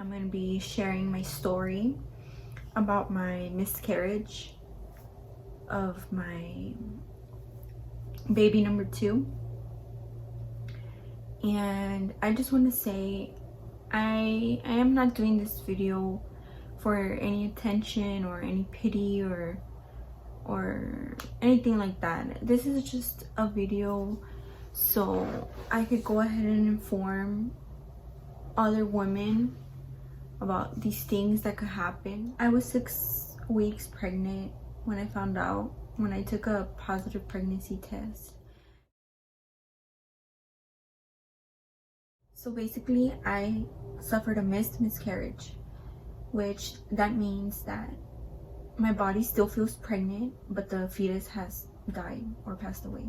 I'm going to be sharing my story about my miscarriage of my baby number 2. And I just want to say I am not doing this video for any attention or any pity or anything like that. This is just a video so I could go ahead and inform other women about these things that could happen. I was 6 weeks pregnant when I found out, when I took a positive pregnancy test. So basically I suffered a miscarriage, which that means that my body still feels pregnant, but the fetus has died or passed away.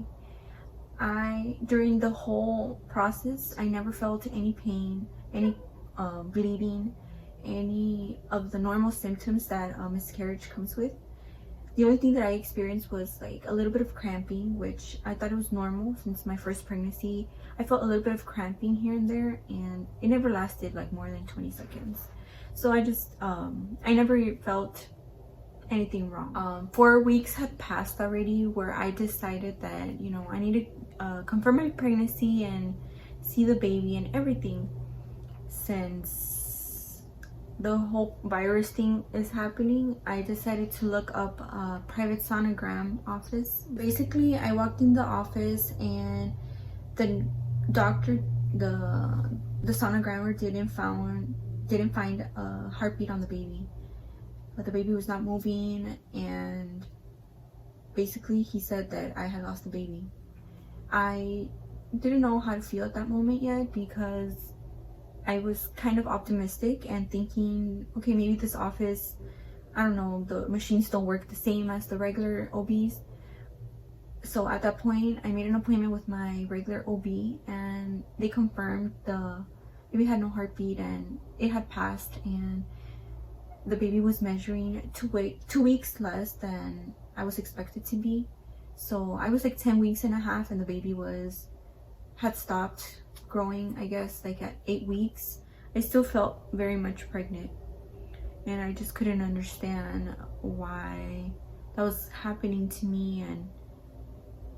During the whole process, I never felt any pain, any bleeding, any of the normal symptoms that a miscarriage comes with. The only thing that I experienced was like a little bit of cramping, which I thought it was normal since my first pregnancy. I felt a little bit of cramping here and there, and it never lasted like more than 20 seconds. So I just, I never felt anything wrong. 4 weeks had passed already where I decided that, you know, I need to confirm my pregnancy and see the baby and everything. Since the whole virus thing is happening, I decided to look up a private sonogram office. Basically, I walked in the office and the doctor, the sonogrammer didn't find a heartbeat on the baby. But the baby was not moving, and basically he said that I had lost the baby. I didn't know how to feel at that moment yet because I was kind of optimistic and thinking, okay, maybe this office, I don't know, the machines don't work the same as the regular OBs. So at that point, I made an appointment with my regular OB, and they confirmed the baby had no heartbeat and it had passed, and the baby was measuring 2 weeks less than I was expected to be. So I was like 10 weeks and a half, and the baby had stopped growing, I guess, like at 8 weeks. I still felt very much pregnant, and I just couldn't understand why that was happening to me. And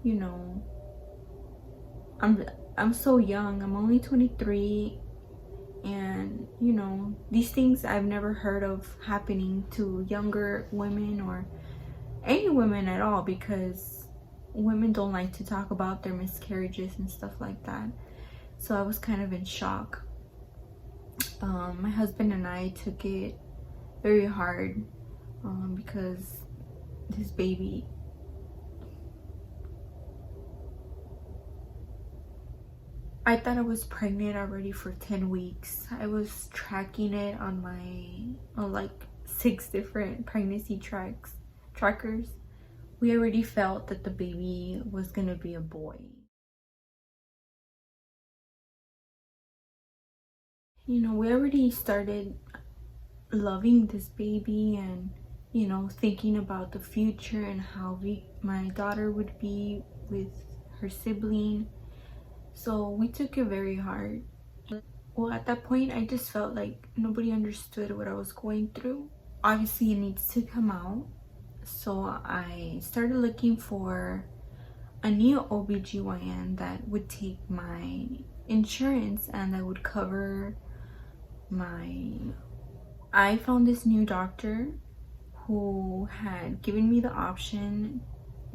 you know, I'm so young. I'm only 23, and you know, these things I've never heard of happening to younger women or any women at all, because women don't like to talk about their miscarriages and stuff like that. So I was kind of in shock. My husband and I took it very hard because this baby, I thought I was pregnant already for 10 weeks. I was tracking it on like 6 different pregnancy trackers. We already felt that the baby was gonna be a boy. You know, we already started loving this baby and, you know, thinking about the future and how my daughter would be with her sibling. So we took it very hard. Well, at that point, I just felt like nobody understood what I was going through. Obviously, it needs to come out. So I started looking for a new OBGYN that would take my insurance and that would cover I found this new doctor who had given me the option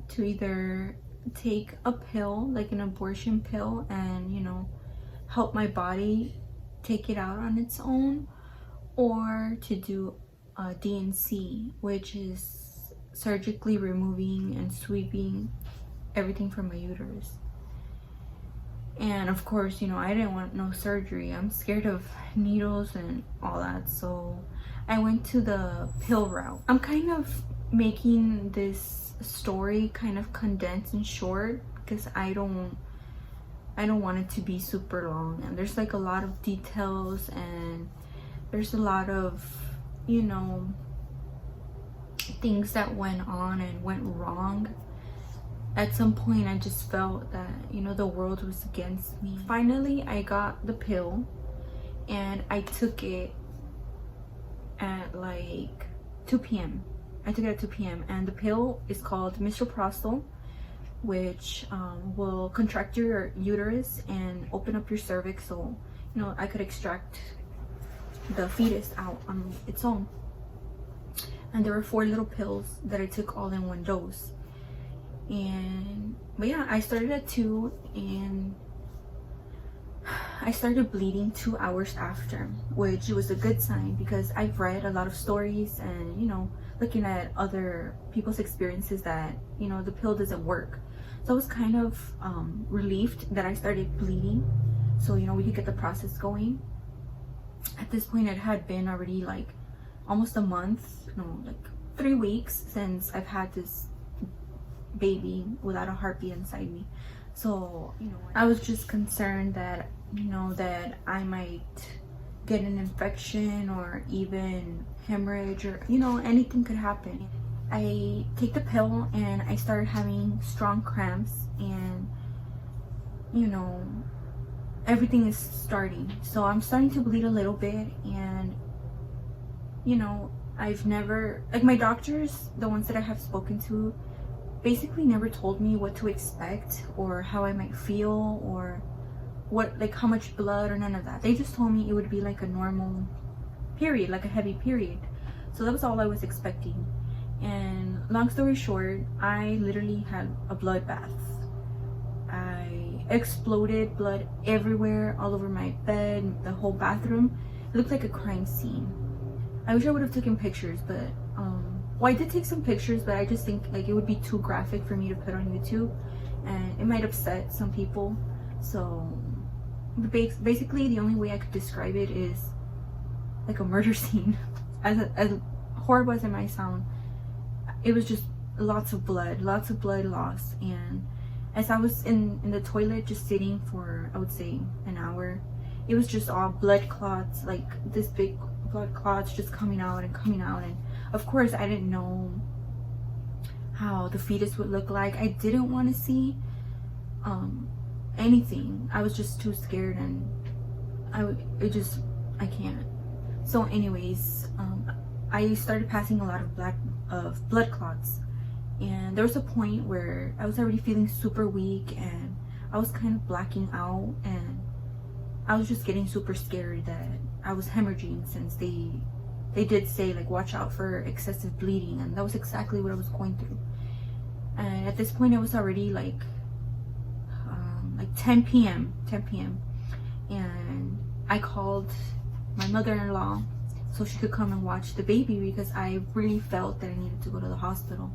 to either take a pill, like an abortion pill, and, you know, help my body take it out on its own, or to do a DNC, which is surgically removing and sweeping everything from my uterus. And of course, you know, I didn't want no surgery. I'm scared of needles and all that. So I went to the pill route. I'm kind of making this story kind of condensed and short because I don't want it to be super long. And there's like a lot of details, and there's a lot of, you know, things that went on and went wrong. At some point, I just felt that, you know, the world was against me. Finally, I got the pill and I took it at like 2 p.m. I took it at 2 p.m. and the pill is called misoprostol, which will contract your uterus and open up your cervix, so you know I could extract the fetus out on its own. And there were 4 little pills that I took all in one dose. But yeah, I started at 2 and I started bleeding 2 hours after, which was a good sign because I've read a lot of stories and, you know, looking at other people's experiences that, you know, the pill doesn't work. So I was kind of relieved that I started bleeding, so, you know, we could get the process going. At this point, it had been already like almost a month, no, like 3 weeks since I've had this baby without a heartbeat inside me. So, you know, I was just concerned that, you know, that I might get an infection or even hemorrhage, or, you know, anything could happen. I take the pill and I started having strong cramps, and, you know, everything is starting. So I'm starting to bleed a little bit, and, you know, I've never, like, my doctors, the ones that I have spoken to, basically never told me what to expect or how I might feel or what, like, how much blood or none of that. They just told me it would be like a normal period, like a heavy period. So that was all I was expecting. And long story short, I literally had a bloodbath. I exploded, blood everywhere, all over my bed, the whole bathroom. It looked like a crime scene. I wish I would have taken pictures, but well, I did take some pictures, but I just think like it would be too graphic for me to put on YouTube, and it might upset some people. So basically the only way I could describe it is like a murder scene. As horrible as it might sound, it was just lots of blood loss. And as I was in the toilet just sitting for, I would say, an hour, it was just all blood clots, like this big blood clots just coming out. And of course I didn't know how the fetus would look like. I didn't want to see anything. I was just too scared, and I can't. So anyways, I started passing a lot of blood clots, and there was a point where I was already feeling super weak and I was kind of blacking out, and I was just getting super scared that I was hemorrhaging, since they did say like watch out for excessive bleeding, and that was exactly what I was going through. And at this point it was already like 10 p.m. and I called my mother-in-law so she could come and watch the baby, because I really felt that I needed to go to the hospital.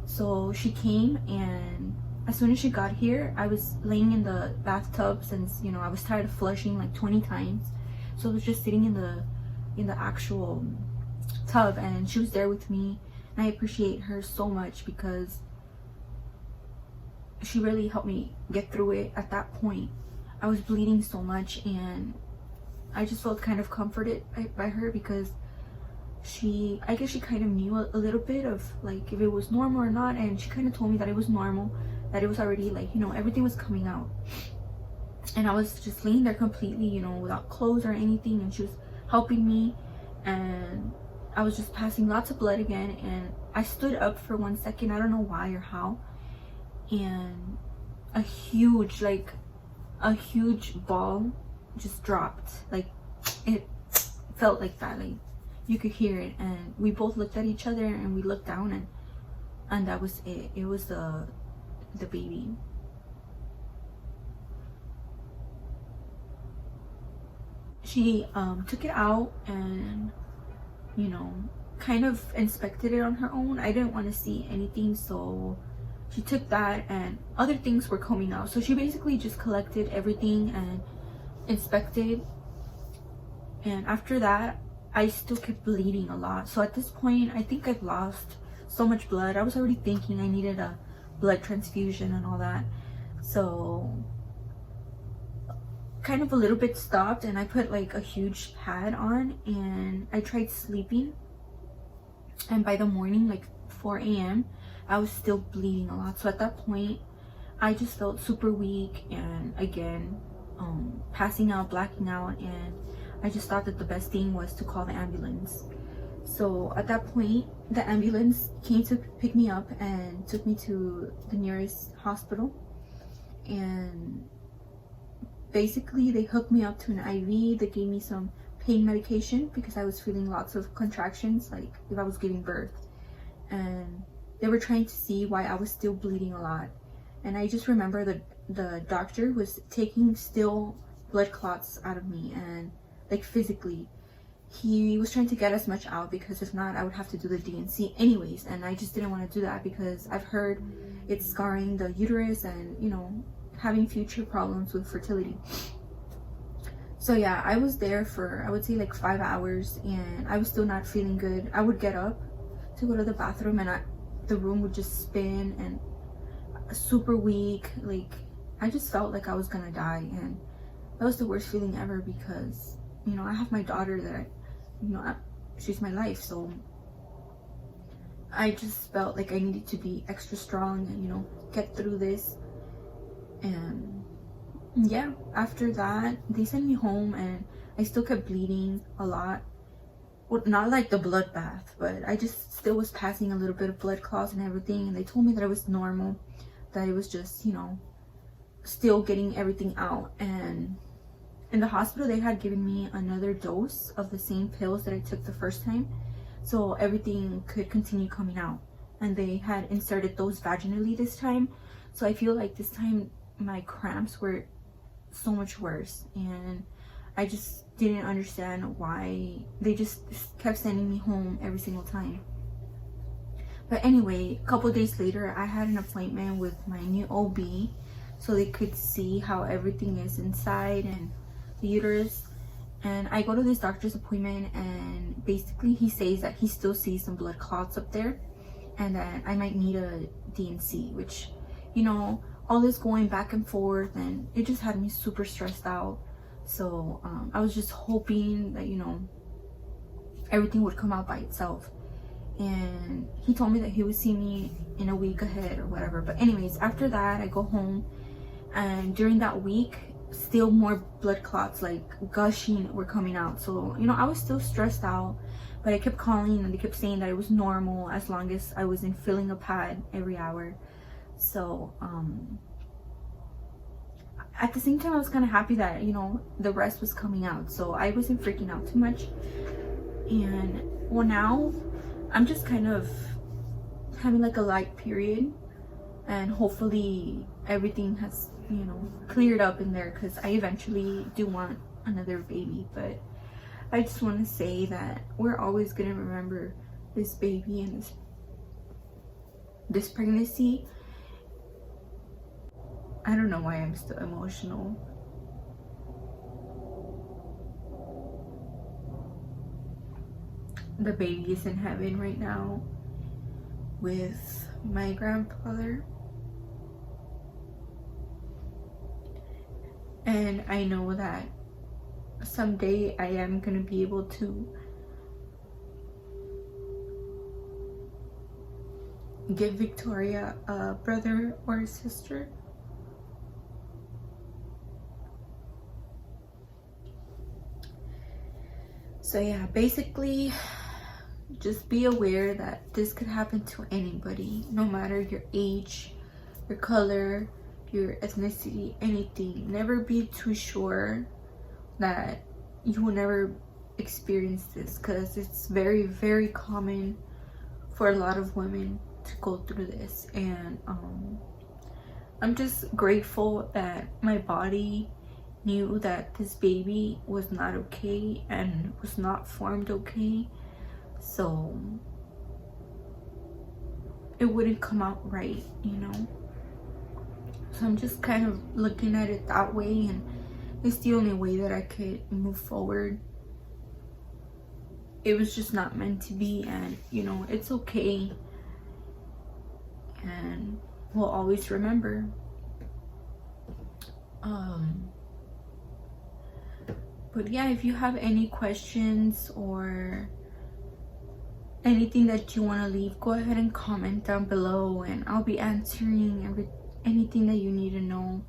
So she came, and as soon as she got here, I was laying in the bathtub, since, you know, I was tired of flushing like 20 times. So I was just sitting in the actual tub, and she was there with me, and I appreciate her so much because she really helped me get through it. At that point I was bleeding so much, and I just felt kind of comforted by her, because I guess she kind of knew a little bit of like if it was normal or not, and she kind of told me that it was normal, that it was already like, you know, everything was coming out. And I was just laying there completely, you know, without clothes or anything, and she was helping me, and I was just passing lots of blood again. And I stood up for 1 second, I don't know why or how, and a huge ball just dropped. Like, it felt like that, like you could hear it, and we both looked at each other, and we looked down, and that was it. It was the baby. She took it out and, you know, kind of inspected it on her own. I didn't want to see anything, so she took that, and other things were coming out. So she basically just collected everything and inspected. And after that, I still kept bleeding a lot. So at this point, I think I've lost so much blood. I was already thinking I needed a blood transfusion and all that. So kind of a little bit stopped, and I put like a huge pad on, and I tried sleeping. And by the morning, like 4 a.m., I was still bleeding a lot. So at that point, I just felt super weak, and again, passing out, blacking out, and I just thought that the best thing was to call the ambulance. So at that point, the ambulance came to pick me up and took me to the nearest hospital. And basically, they hooked me up to an IV. They gave me some pain medication because I was feeling lots of contractions, like if I was giving birth. And they were trying to see why I was still bleeding a lot. And I just remember that the doctor was taking still blood clots out of me, and like physically. He was trying to get as much out because if not, I would have to do the D&C anyways. And I just didn't want to do that because I've heard it's scarring the uterus and, you know, having future problems with fertility. So yeah, I was there for, I would say like 5 hours, and I was still not feeling good. I would get up to go to the bathroom, and the room would just spin, and super weak. Like, I just felt like I was gonna die, and that was the worst feeling ever because, you know, I have my daughter that she's my life. So I just felt like I needed to be extra strong and, you know, get through this. And yeah, after that, they sent me home, and I still kept bleeding a lot. Well, not like the bloodbath, but I just still was passing a little bit of blood clots and everything. And they told me that it was normal, that it was just, you know, still getting everything out. And in the hospital, they had given me another dose of the same pills that I took the first time, so everything could continue coming out. And they had inserted those vaginally this time. So I feel like this time my cramps were so much worse, and I just didn't understand why they just kept sending me home every single time. But anyway, a couple days later, I had an appointment with my new OB so they could see how everything is inside and the uterus. And I go to this doctor's appointment, and basically he says that he still sees some blood clots up there and that I might need a D&C, which, you know, all this going back and forth, and it just had me super stressed out. So I was just hoping that, you know, everything would come out by itself. And he told me that he would see me in a week ahead or whatever. But anyways, after that, I go home, and during that week, still more blood clots, like gushing, were coming out. So, you know, I was still stressed out, but I kept calling, and they kept saying that it was normal as long as I wasn't filling a pad every hour. So at the same time, I was kind of happy that, you know, the rest was coming out, so I wasn't freaking out too much. And well, now I'm just kind of having like a light period, and hopefully everything has, you know, cleared up in there, because I eventually do want another baby. But I just want to say that we're always going to remember this baby and this pregnancy. I don't know why I'm still emotional. The baby is in heaven right now with my grandfather. And I know that someday I am going to be able to give Victoria a brother or a sister. So yeah, basically, just be aware that this could happen to anybody, no matter your age, your color, your ethnicity, anything. Never be too sure that you will never experience this, because it's very, very common for a lot of women to go through this. And I'm just grateful that my body knew that this baby was not okay and was not formed okay, so it wouldn't come out right, you know. So I'm just kind of looking at it that way, and it's the only way that I could move forward. It was just not meant to be, and you know, it's okay, and we'll always remember. But yeah, if you have any questions or anything that you want to leave, go ahead and comment down below, and I'll be answering anything that you need to know.